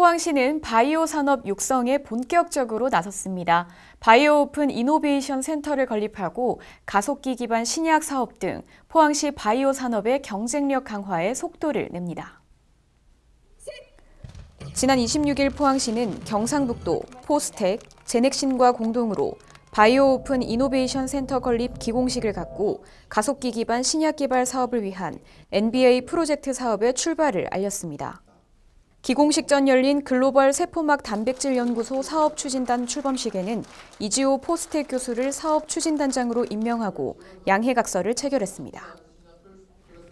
포항시는 바이오 산업 육성에 본격적으로 나섰습니다. 바이오 오픈 이노베이션 센터를 건립하고 가속기 기반 신약 사업 등 포항시 바이오 산업의 경쟁력 강화에 속도를 냅니다. 지난 26일 포항시는 경상북도, 포스텍, 제넥신과 공동으로 바이오 오픈 이노베이션 센터 건립 기공식을 갖고 가속기 기반 신약 개발 사업을 위한 NBA 프로젝트 사업의 출발을 알렸습니다. 기공식 전 열린 글로벌 세포막 단백질 연구소 사업 추진단 출범식에는 이지호 포스텍 교수를 사업 추진단장으로 임명하고 양해각서를 체결했습니다.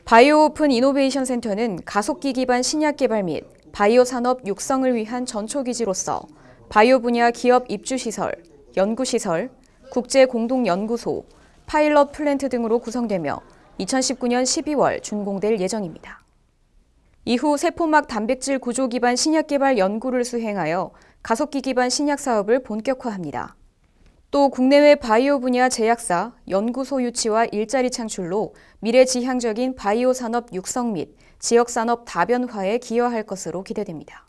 바이오 오픈 이노베이션 센터는 가속기 기반 신약 개발 및 바이오 산업 육성을 위한 전초기지로서 바이오 분야 기업 입주시설, 연구시설, 국제공동연구소, 파일럿 플랜트 등으로 구성되며 2019년 12월 준공될 예정입니다. 이후 세포막 단백질 구조 기반 신약 개발 연구를 수행하여 가속기 기반 신약 사업을 본격화합니다. 또 국내외 바이오 분야 제약사, 연구소 유치와 일자리 창출로 미래지향적인 바이오 산업 육성 및 지역 산업 다변화에 기여할 것으로 기대됩니다.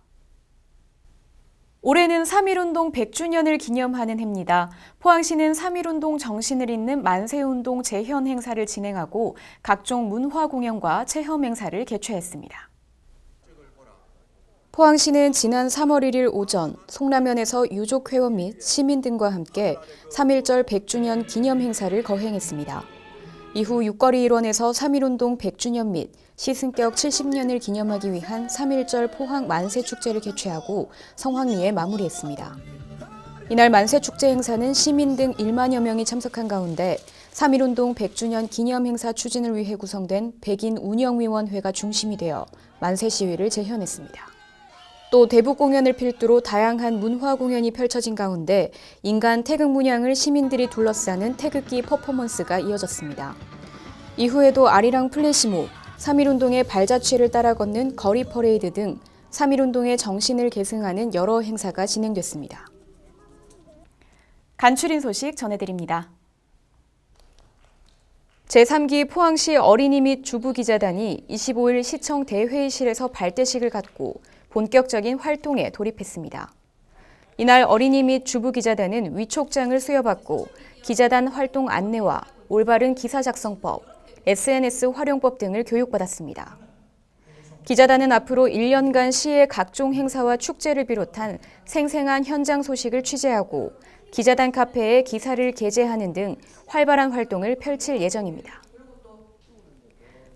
올해는 3.1운동 100주년을 기념하는 해입니다. 포항시는 3.1운동 정신을 잇는 만세운동 재현 행사를 진행하고 각종 문화 공연과 체험 행사를 개최했습니다. 포항시는 지난 3월 1일 오전 송라면에서 유족회원 및 시민 등과 함께 3.1절 100주년 기념 행사를 거행했습니다. 이후 육거리 일원에서 3.1운동 100주년 및 시승격 70년을 기념하기 위한 3.1절 포항 만세축제를 개최하고 성황리에 마무리했습니다. 이날 만세축제 행사는 시민 등 1만여 명이 참석한 가운데 3.1운동 100주년 기념 행사 추진을 위해 구성된 백인 운영위원회가 중심이 되어 만세 시위를 재현했습니다. 또 대북 공연을 필두로 다양한 문화 공연이 펼쳐진 가운데 인간 태극 문양을 시민들이 둘러싸는 태극기 퍼포먼스가 이어졌습니다. 이후에도 아리랑 플래시몹, 3.1운동의 발자취를 따라 걷는 거리 퍼레이드 등 3.1운동의 정신을 계승하는 여러 행사가 진행됐습니다. 간추린 소식 전해드립니다. 제3기 포항시 어린이 및 주부기자단이 25일 시청 대회의실에서 발대식을 갖고 본격적인 활동에 돌입했습니다. 이날 어린이 및 주부기자단은 위촉장을 수여받고 기자단 활동 안내와 올바른 기사 작성법, SNS 활용법 등을 교육받았습니다. 기자단은 앞으로 1년간 시의 각종 행사와 축제를 비롯한 생생한 현장 소식을 취재하고 기자단 카페에 기사를 게재하는 등 활발한 활동을 펼칠 예정입니다.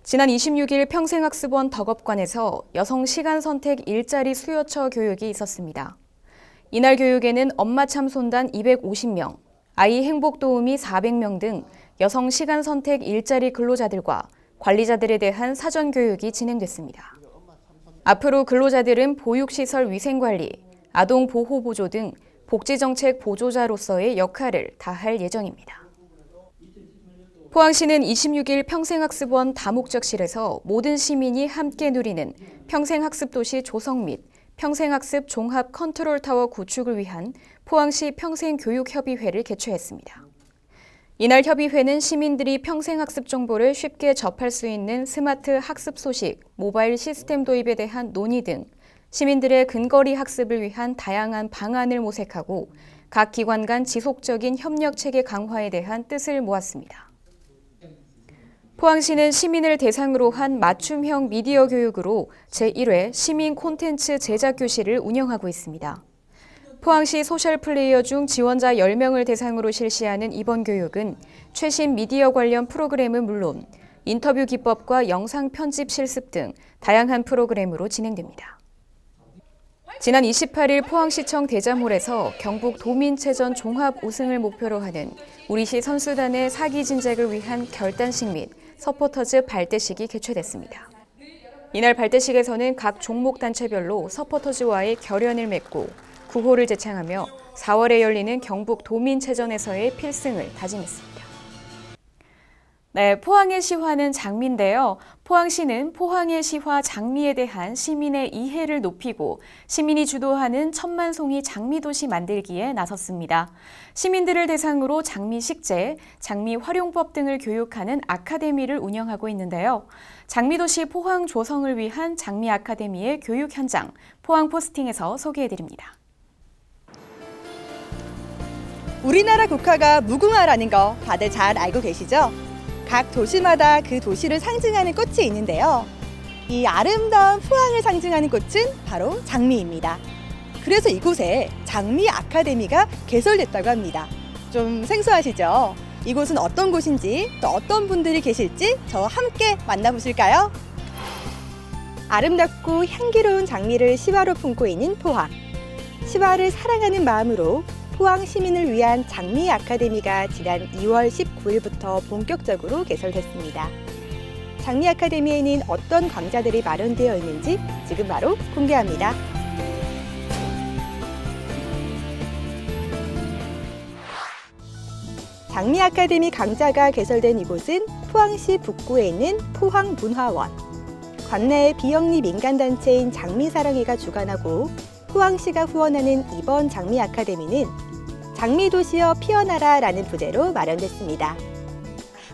지난 26일 평생학습원 덕업관에서 여성 시간 선택 일자리 수요처 교육이 있었습니다. 이날 교육에는 엄마 참손단 250명, 아이 행복 도우미 400명 등 여성 시간 선택 일자리 근로자들과 관리자들에 대한 사전 교육이 진행됐습니다. 앞으로 근로자들은 보육시설 위생관리, 아동보호보조 등 복지정책 보조자로서의 역할을 다할 예정입니다. 포항시는 26일 평생학습원 다목적실에서 모든 시민이 함께 누리는 평생학습도시 조성 및 평생학습 종합 컨트롤타워 구축을 위한 포항시 평생교육협의회를 개최했습니다. 이날 협의회는 시민들이 평생학습 정보를 쉽게 접할 수 있는 스마트 학습 소식, 모바일 시스템 도입에 대한 논의 등 시민들의 근거리 학습을 위한 다양한 방안을 모색하고 각 기관 간 지속적인 협력 체계 강화에 대한 뜻을 모았습니다. 포항시는 시민을 대상으로 한 맞춤형 미디어 교육으로 제1회 시민 콘텐츠 제작 교실을 운영하고 있습니다. 포항시 소셜 플레이어 중 지원자 10명을 대상으로 실시하는 이번 교육은 최신 미디어 관련 프로그램은 물론 인터뷰 기법과 영상 편집 실습 등 다양한 프로그램으로 진행됩니다. 지난 28일 포항시청 대자몰에서 경북 도민체전 종합 우승을 목표로 하는 우리시 선수단의 사기 진작을 위한 결단식 및 서포터즈 발대식이 개최됐습니다. 이날 발대식에서는 각 종목 단체별로 서포터즈와의 결연을 맺고 구호를 제창하며 4월에 열리는 경북 도민체전에서의 필승을 다짐했습니다. 네, 포항의 시화는 장미인데요. 포항시는 포항의 시화 장미에 대한 시민의 이해를 높이고 시민이 주도하는 천만송이 장미도시 만들기에 나섰습니다. 시민들을 대상으로 장미 식재, 장미 활용법 등을 교육하는 아카데미를 운영하고 있는데요. 장미도시 포항 조성을 위한 장미 아카데미의 교육 현장, 포항 포스팅에서 소개해드립니다. 우리나라 국화가 무궁화라는 거 다들 잘 알고 계시죠? 각 도시마다 그 도시를 상징하는 꽃이 있는데요. 이 아름다운 포항을 상징하는 꽃은 바로 장미입니다. 그래서 이곳에 장미 아카데미가 개설됐다고 합니다. 좀 생소하시죠? 이곳은 어떤 곳인지 또 어떤 분들이 계실지 저와 함께 만나보실까요? 아름답고 향기로운 장미를 시화로 품고 있는 포항. 시화를 사랑하는 마음으로 포항 시민을 위한 장미 아카데미가 지난 2월 19일부터 본격적으로 개설됐습니다. 장미 아카데미에는 어떤 강좌들이 마련되어 있는지 지금 바로 공개합니다. 장미 아카데미 강좌가 개설된 이곳은 포항시 북구에 있는 포항문화원. 관내의 비영리 민간단체인 장미사랑회가 주관하고 포항시가 후원하는 이번 장미 아카데미는 장미도시여 피어나라라는 부제로 마련됐습니다.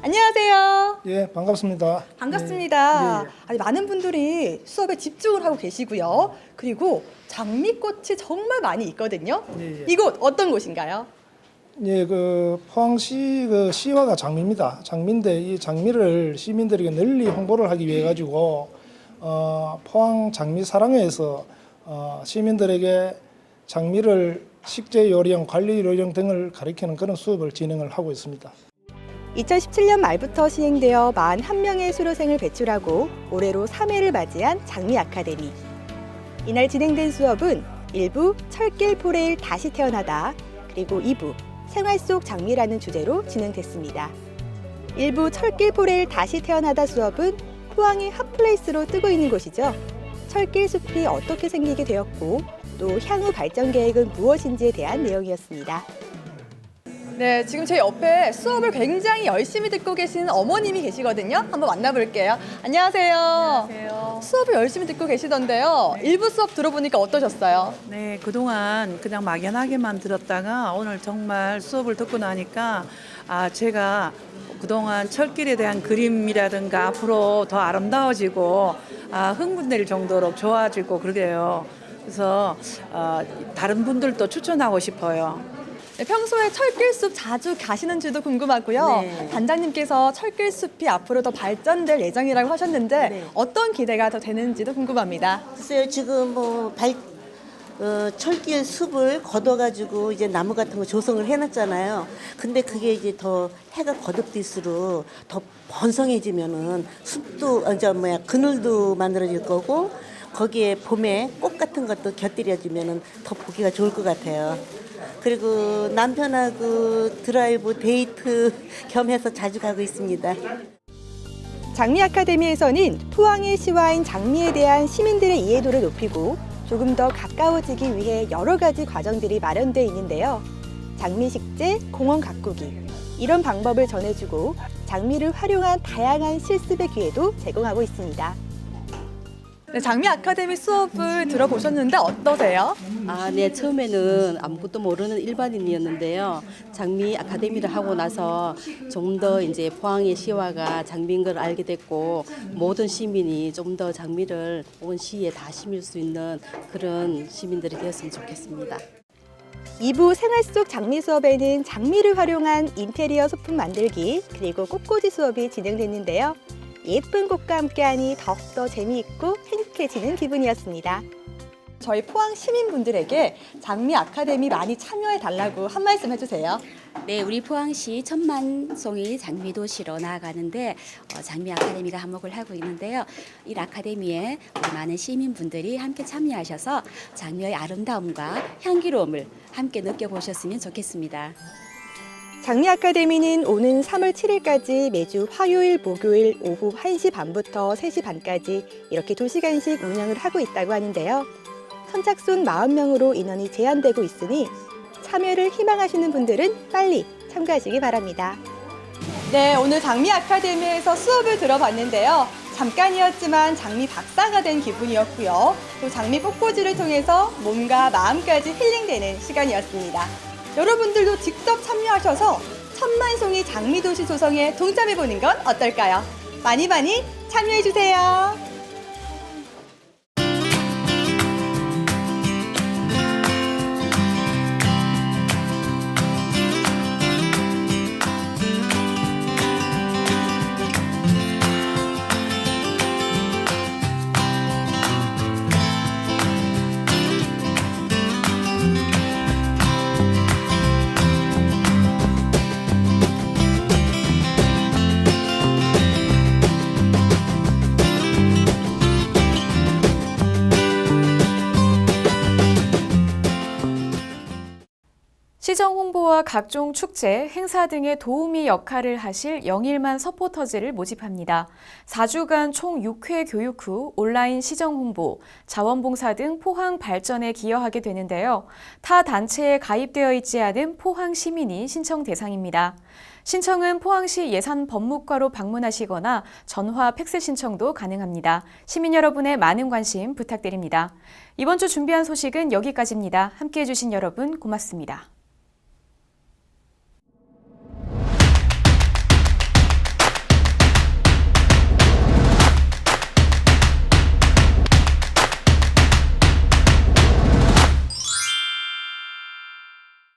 안녕하세요. 예, 반갑습니다. 반갑습니다. 예. 아니, 많은 분들이 수업에 집중을 하고 계시고요. 그리고 장미꽃이 정말 많이 있거든요. 예. 이곳 어떤 곳인가요? 예, 포항시 시화가 장미입니다. 장미인데 이 장미를 시민들에게 널리 홍보를 하기 위해 가지고 포항 장미 사랑회에서 시민들에게 장미를 식재 요령, 관리 요령 등을 가르치는 그런 수업을 진행을 하고 있습니다. 2017년 말부터 시행되어 41명의 수료생을 배출하고 올해로 3회를 맞이한 장미 아카데미. 이날 진행된 수업은 1부 철길 포레일 다시 태어나다, 그리고 2부 생활 속 장미라는 주제로 진행됐습니다. 1부 철길 포레일 다시 태어나다 수업은 포항의 핫플레이스로 뜨고 있는 곳이죠. 철길 숲이 어떻게 생기게 되었고 또 향후 발전 계획은 무엇인지에 대한 내용이었습니다. 네, 지금 제 옆에 수업을 굉장히 열심히 듣고 계시는 어머님이 계시거든요. 한번 만나볼게요. 안녕하세요. 안녕하세요. 수업을 열심히 듣고 계시던데요. 일부 수업 들어보니까 어떠셨어요? 네, 그동안 그냥 막연하게만 들었다가 오늘 정말 수업을 듣고 나니까 제가 그동안 철길에 대한 그림이라든가 앞으로 더 아름다워지고 흥분될 정도로 좋아지고 그러게요. 그래서 다른 분들도 추천하고 싶어요. 네, 평소에 철길숲 자주 가시는지도 궁금하고요. 네. 단장님께서 철길숲이 앞으로 더 발전될 예정이라고 하셨는데 네. 어떤 기대가 더 되는지도 궁금합니다. 글쎄요, 지금 철길 숲을 걷어가지고 이제 나무 같은 거 조성을 해놨잖아요. 근데 그게 이제 더 해가 거듭될수록 더 번성해지면은 숲도, 그늘도 만들어질 거고 거기에 봄에 꽃 같은 것도 곁들여지면은 더 보기가 좋을 것 같아요. 그리고 남편하고 드라이브 데이트 겸해서 자주 가고 있습니다. 장미 아카데미에서는 포항의 시화인 장미에 대한 시민들의 이해도를 높이고 조금 더 가까워지기 위해 여러 가지 과정들이 마련되어 있는데요. 장미 식재, 공원 가꾸기 이런 방법을 전해주고 장미를 활용한 다양한 실습의 기회도 제공하고 있습니다. 네, 장미 아카데미 수업을 들어보셨는데 어떠세요? 네, 처음에는 아무것도 모르는 일반인이었는데요. 장미 아카데미를 하고 나서 좀 더 이제 포항의 시화가 장미인 걸 알게 됐고 모든 시민이 좀 더 장미를 온 시에 다 심을 수 있는 그런 시민들이 되었으면 좋겠습니다. 2부 생활 속 장미 수업에는 장미를 활용한 인테리어 소품 만들기 그리고 꽃꽂이 수업이 진행됐는데요. 예쁜 꽃과 함께하니 더욱더 재미있고 행복해지는 기분이었습니다. 저희 포항 시민분들에게 장미 아카데미 많이 참여해달라고 한 말씀 해주세요. 네, 우리 포항시 천만송이 장미도시로 나아가는데 장미 아카데미가 한몫을 하고 있는데요. 이 아카데미에 우리 많은 시민분들이 함께 참여하셔서 장미의 아름다움과 향기로움을 함께 느껴보셨으면 좋겠습니다. 장미 아카데미는 오는 3월 7일까지 매주 화요일, 목요일 오후 1시 반부터 3시 반까지 이렇게 2시간씩 운영을 하고 있다고 하는데요. 선착순 40명으로 인원이 제한되고 있으니 참여를 희망하시는 분들은 빨리 참가하시기 바랍니다. 네, 오늘 장미 아카데미에서 수업을 들어봤는데요. 잠깐이었지만 장미 박사가 된 기분이었고요. 또 장미 꽃꽂이를 통해서 몸과 마음까지 힐링되는 시간이었습니다. 여러분들도 직접 참여하셔서 1000만 송이 장미도시 조성에 동참해보는 건 어떨까요? 많이 참여해주세요. 시정 홍보와 각종 축제, 행사 등의 도우미 역할을 하실 영일만 서포터즈를 모집합니다. 4주간 총 6회 교육 후 온라인 시정 홍보, 자원봉사 등 포항 발전에 기여하게 되는데요. 타 단체에 가입되어 있지 않은 포항 시민이 신청 대상입니다. 신청은 포항시 예산법무과로 방문하시거나 전화, 팩스 신청도 가능합니다. 시민 여러분의 많은 관심 부탁드립니다. 이번 주 준비한 소식은 여기까지입니다. 함께해 주신 여러분 고맙습니다.